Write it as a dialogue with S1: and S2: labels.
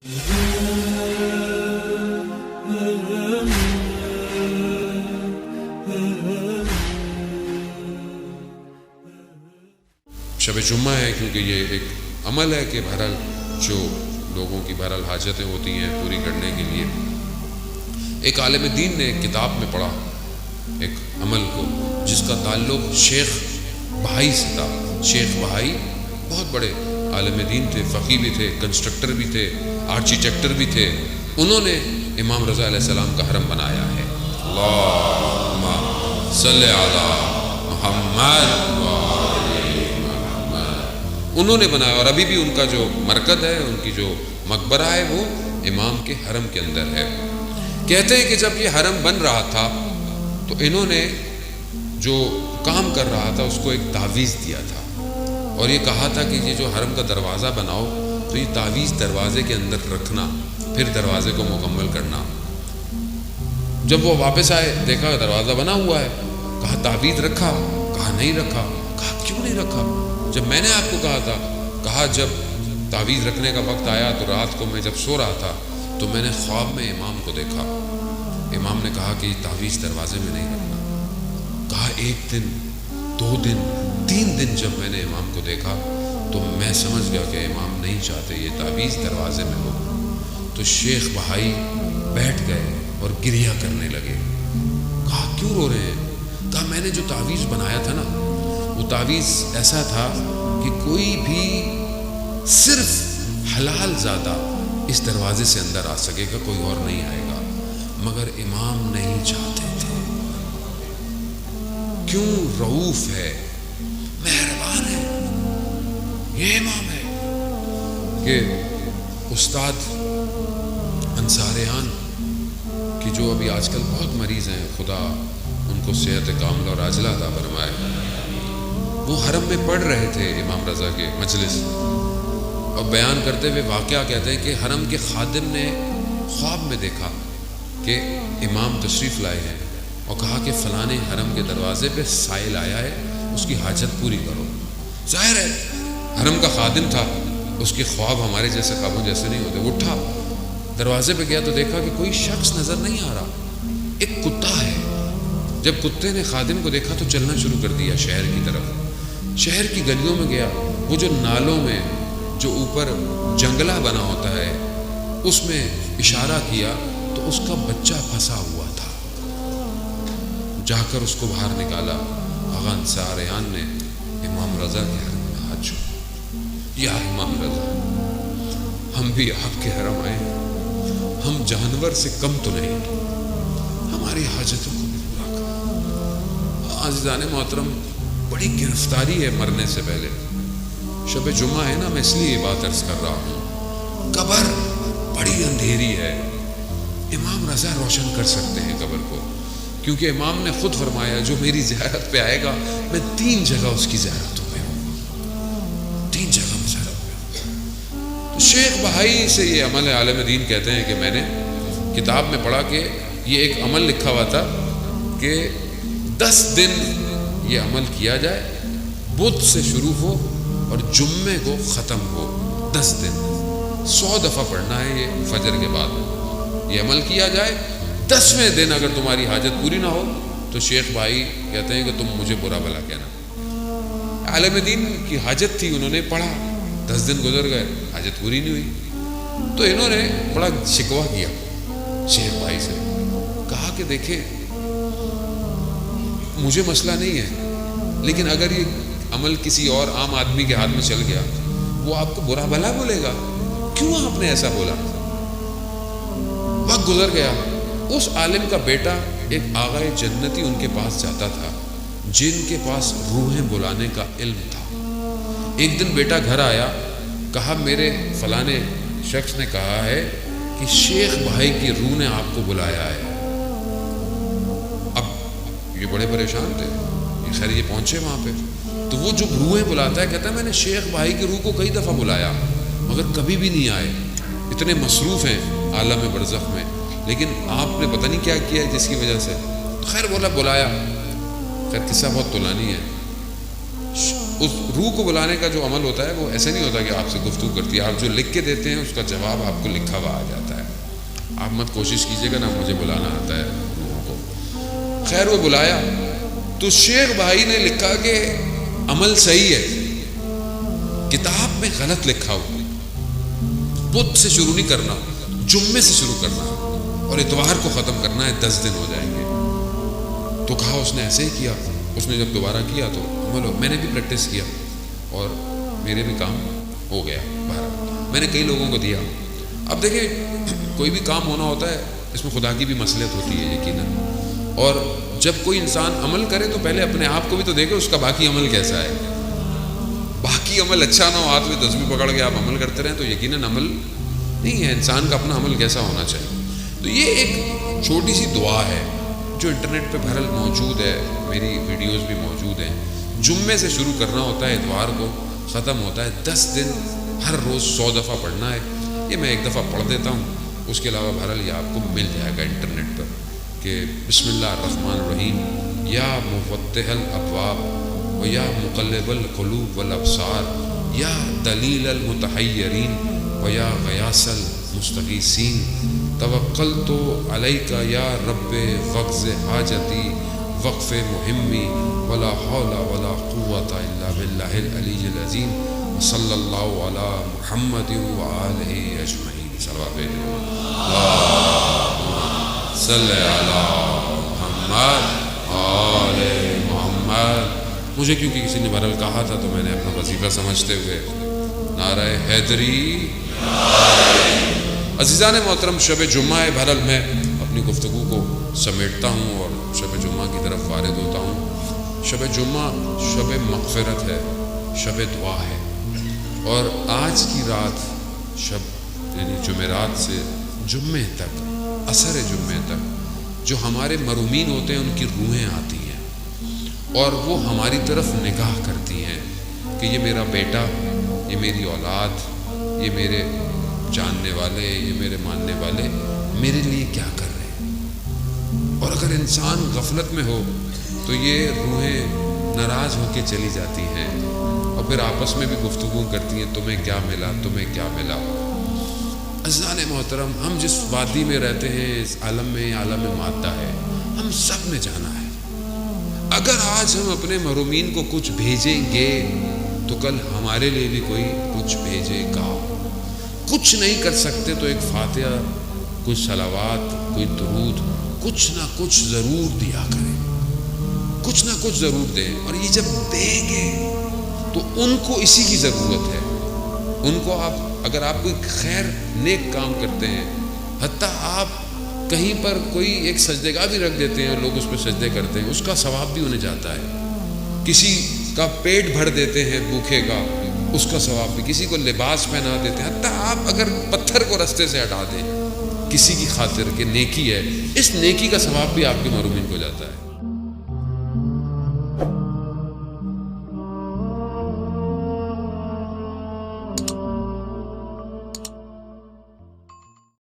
S1: شب جمعہ ہے کیونکہ یہ ایک عمل ہے کہ بہرحال جو لوگوں کی بہرحال حاجتیں ہوتی ہیں پوری کرنے کے لیے ایک عالم دین نے ایک کتاب میں پڑھا ایک عمل کو جس کا تعلق شیخ بہائی سے تھا۔ شیخ بہائی بہت بڑے عالم دین تھے، فقیہ بھی تھے، کنسٹرکٹر بھی تھے، آرکیٹیکٹر بھی تھے۔ انہوں نے امام رضا علیہ السلام کا حرم بنایا ہے۔ اللہم صلی علی محمد، انہوں نے بنایا، اور ابھی بھی ان کا جو مرکز ہے، ان کی جو مقبرہ ہے، وہ امام کے حرم کے اندر ہے۔ کہتے ہیں کہ جب یہ حرم بن رہا تھا تو انہوں نے جو کام کر رہا تھا اس کو ایک تعویذ دیا تھا، اور یہ کہا تھا کہ یہ جو حرم کا دروازہ بناؤ تو یہ تعویذ دروازے کے اندر رکھنا، پھر دروازے کو مکمل کرنا۔ جب وہ واپس آئے دیکھا دروازہ بنا ہوا ہے، کہا تعویذ رکھا؟ کہا نہیں رکھا۔ کہا کیوں نہیں رکھا؟ جب میں نے آپ کو کہا تھا۔ کہا جب تعویذ رکھنے کا وقت آیا تو رات کو میں جب سو رہا تھا تو میں نے خواب میں امام کو دیکھا۔ امام نے کہا کہ یہ تعویذ دروازے میں نہیں رکھنا۔ کہا 1 دن 2 دن 3 دن جب میں نے امام کو دیکھا تو میں سمجھ گیا کہ امام نہیں چاہتے یہ تعویذ دروازے میں ہو۔ تو شیخ بہائی بیٹھ گئے اور گریہ کرنے لگے۔ کہا کیوں رو رہے ہیں؟ کہا میں نے جو تعویذ بنایا تھا نا، وہ تعویذ ایسا تھا کہ کوئی بھی صرف حلال زادہ اس دروازے سے اندر آ سکے گا، کوئی اور نہیں آئے گا، مگر امام نہیں چاہتے تھے۔ کیوں؟ رؤوف ہے، مہربان ہے، یہ امام ہے کہ استاد انصاریان کہ جو ابھی آج کل بہت مریض ہیں، خدا ان کو صحت کاملہ اور عاجلہ عطا فرمائے، وہ حرم میں پڑھ رہے تھے امام رضا کے مجلس، اور بیان کرتے ہوئے واقعہ کہتے ہیں کہ حرم کے خادم نے خواب میں دیکھا کہ امام تشریف لائے ہیں اور کہا کہ فلانے حرم کے دروازے پہ سائل آیا ہے، اس کی حاجت پوری کرو۔ ظاہر ہے حرم کا خادم تھا، اس کے خواب ہمارے جیسے خوابوں جیسے نہیں ہوتے۔ وہ اٹھا، دروازے پہ گیا تو دیکھا کہ کوئی شخص نظر نہیں آ رہا، ایک کتا ہے۔ جب کتے نے خادم کو دیکھا تو چلنا شروع کر دیا شہر کی طرف۔ شہر کی گلیوں میں گیا، وہ جو نالوں میں جو اوپر جنگلہ بنا ہوتا ہے اس میں اشارہ کیا تو اس کا بچہ پھنسا ہوا تھا۔ جا کر اس کو باہر نکالا۔ آغا انصاریان نے امام رضا کے حرم میں ہاتھ جوڑا، یا امام رضا، ہم بھی آپ کے حرم آئے، ہم جانور سے کم تو نہیں، ہماری حاجتوں کو بھی پورا کرو۔ عزیزان محترم، بڑی گرفتاری ہے مرنے سے پہلے۔ شب جمعہ ہے نا، میں اس لیے یہ بات عرض کر رہا ہوں۔ قبر بڑی اندھیری ہے، امام رضا روشن کر سکتے ہیں قبر کو، کیونکہ امام نے خود فرمایا جو میری زیارت پہ آئے گا میں 3 جگہ اس کی زیارتوں پہ ہوں، 3 جگہ میں زیارت پہ ہوں۔ تو شیخ بہائی سے یہ عمل عالم دین کہتے ہیں کہ میں نے کتاب میں پڑھا کہ یہ ایک عمل لکھا ہوا تھا کہ 10 دن یہ عمل کیا جائے، بدھ سے شروع ہو اور جمعے کو ختم ہو، 10 دن 100 دفعہ پڑھنا ہے یہ فجر کے بعد، یہ عمل کیا جائے۔ 10ویں دن اگر تمہاری حاجت پوری نہ ہو تو شیخ بھائی کہتے ہیں کہ تم مجھے برا بھلا کہنا۔ عالم دین کی حاجت تھی، انہوں نے پڑھا، 10 دن گزر گئے، حاجت پوری نہیں ہوئی، تو انہوں نے بڑا شکوہ کیا شیخ بھائی سے، کہا کہ دیکھیں مجھے مسئلہ نہیں ہے، لیکن اگر یہ عمل کسی اور عام آدمی کے ہاتھ میں چل گیا وہ آپ کو برا بھلا بولے گا، کیوں آپ نے ایسا بولا؟ وقت گزر گیا، اس عالم کا بیٹا ایک آغا جنتی ان کے پاس جاتا تھا جن کے پاس روحیں بلانے کا علم تھا۔ ایک دن بیٹا گھر آیا، کہا میرے فلانے شخص نے کہا ہے کہ شیخ بھائی کی روح نے آپ کو بلایا ہے۔ اب یہ بڑے پریشان تھے، یہ خیر یہ پہنچے وہاں پہ تو وہ جو روحیں بلاتا ہے کہتا ہے میں نے شیخ بھائی کی روح کو کئی دفعہ بلایا مگر کبھی بھی نہیں آئے، اتنے مصروف ہیں عالم برزخ میں، لیکن آپ نے پتہ نہیں کیا کیا ہے جس کی وجہ سے۔ خیر بولا بلایا، خیر قصہ بہت طولانی ہے۔ اس روح کو بلانے کا جو عمل ہوتا ہے وہ ایسے نہیں ہوتا کہ آپ سے گفتگو کرتی ہے، آپ جو لکھ کے دیتے ہیں اس کا جواب آپ کو لکھا ہوا آ جاتا ہے. آپ مت کوشش کیجیے گا نا مجھے بلانا آتا ہے روحوں کو. خیر وہ بلایا تو شیخ بھائی نے لکھا کہ عمل صحیح ہے، کتاب میں غلط لکھا ہوا، بدھ سے شروع نہیں کرنا، جمعے سے شروع کرنا اور اتوار کو ختم کرنا ہے، 10 دن ہو جائیں گے. تو کہا اس نے ایسے ہی کیا. اس نے جب دوبارہ کیا تو عمل ہو. میں نے بھی پریکٹس کیا اور میرے بھی کام ہو گیا. باہر میں نے کئی لوگوں کو دیا. اب دیکھیں کوئی بھی کام ہونا ہوتا ہے اس میں خدا کی بھی مصلحت ہوتی ہے یقیناً. اور جب کوئی انسان عمل کرے تو پہلے اپنے آپ کو بھی تو دیکھے اس کا باقی عمل کیسا ہے. باقی عمل اچھا نہ ہو، ہاتھ میں تسبیح پکڑ کے آپ عمل کرتے رہیں تو یقیناً عمل نہیں ہے. انسان کا اپنا عمل کیسا ہونا چاہیے. تو یہ ایک چھوٹی سی دعا ہے جو انٹرنیٹ پہ بہرحال موجود ہے، میری ویڈیوز بھی موجود ہیں. جمعے سے شروع کرنا ہوتا ہے، اتوار کو ختم ہوتا ہے. 10 دن ہر روز 100 دفعہ پڑھنا ہے. یہ میں ایک دفعہ پڑھ دیتا ہوں، اس کے علاوہ بہرحال یہ آپ کو مل جائے گا انٹرنیٹ پر کہ بسم اللہ الرحمن الرحیم یا مفتح الابواب و یا مقلب القلوب والابصار یا دلیل المتحیرین و یا غیاث المستغیثین توکلت علیک یا رب وقض حاجتی وقف مہمی ولا حول ولا قوت الا باللہ العلی العظیم صلی اللہ علی محمد وآلہ اجمعین. صلوات صلی علی محمد آل محمد. مجھے کیونکہ کسی نے بہرحال کہا تھا تو میں نے اپنا وظیفہ سمجھتے ہوئے نعرہ حیدری. عزیزان محترم، شب جمعہ ہے. بہرحال میں اپنی گفتگو کو سمیٹتا ہوں اور شب جمعہ کی طرف وارد ہوتا ہوں. شب جمعہ شب مغفرت ہے، شب دعا ہے. اور آج کی رات شب یعنی جمعرات سے جمعے تک، عصر جمعے تک جو ہمارے مرحومین ہوتے ہیں ان کی روحیں آتی ہیں اور وہ ہماری طرف نگاہ کرتی ہیں کہ یہ میرا بیٹا، یہ میری اولاد، یہ میرے جاننے والے، یہ میرے ماننے والے میرے لیے کیا کر رہے ہیں. اور اگر انسان غفلت میں ہو تو یہ روحیں ناراض ہو کے چلی جاتی ہیں اور پھر آپس میں بھی گفتگو کرتی ہیں، تمہیں کیا ملا، تمہیں کیا ملا. عزیزان محترم، ہم جس وادی میں رہتے ہیں، اس عالم میں، عالم مادہ ہے، ہم سب نے جانا ہے. اگر آج ہم اپنے محرومین کو کچھ بھیجیں گے تو کل ہمارے لیے بھی کوئی کچھ بھیجے گا. کچھ نہیں کر سکتے تو ایک فاتحہ، کچھ صلوات، کوئی درود، کچھ نہ کچھ ضرور دیا کریں، کچھ نہ کچھ ضرور دیں. اور یہ جب دیں گے تو ان کو اسی کی ضرورت ہے. ان کو اگر آپ کوئی خیر نیک کام کرتے ہیں، حتیٰ آپ کہیں پر کوئی ایک سجدے گاہ بھی رکھ دیتے ہیں اور لوگ اس پہ سجدے کرتے ہیں، اس کا ثواب بھی انہیں جاتا ہے. کسی کا پیٹ بھر دیتے ہیں بھوکے کا، اس کا ثواب بھی. کسی کو لباس پہنا دیتے ہیں، حتیٰ آپ اگر پتھر کو رستے سے ہٹا دیں کسی کی خاطر کہ نیکی ہے، اس نیکی کا ثواب بھی آپ کے محرومین کو جاتا ہے.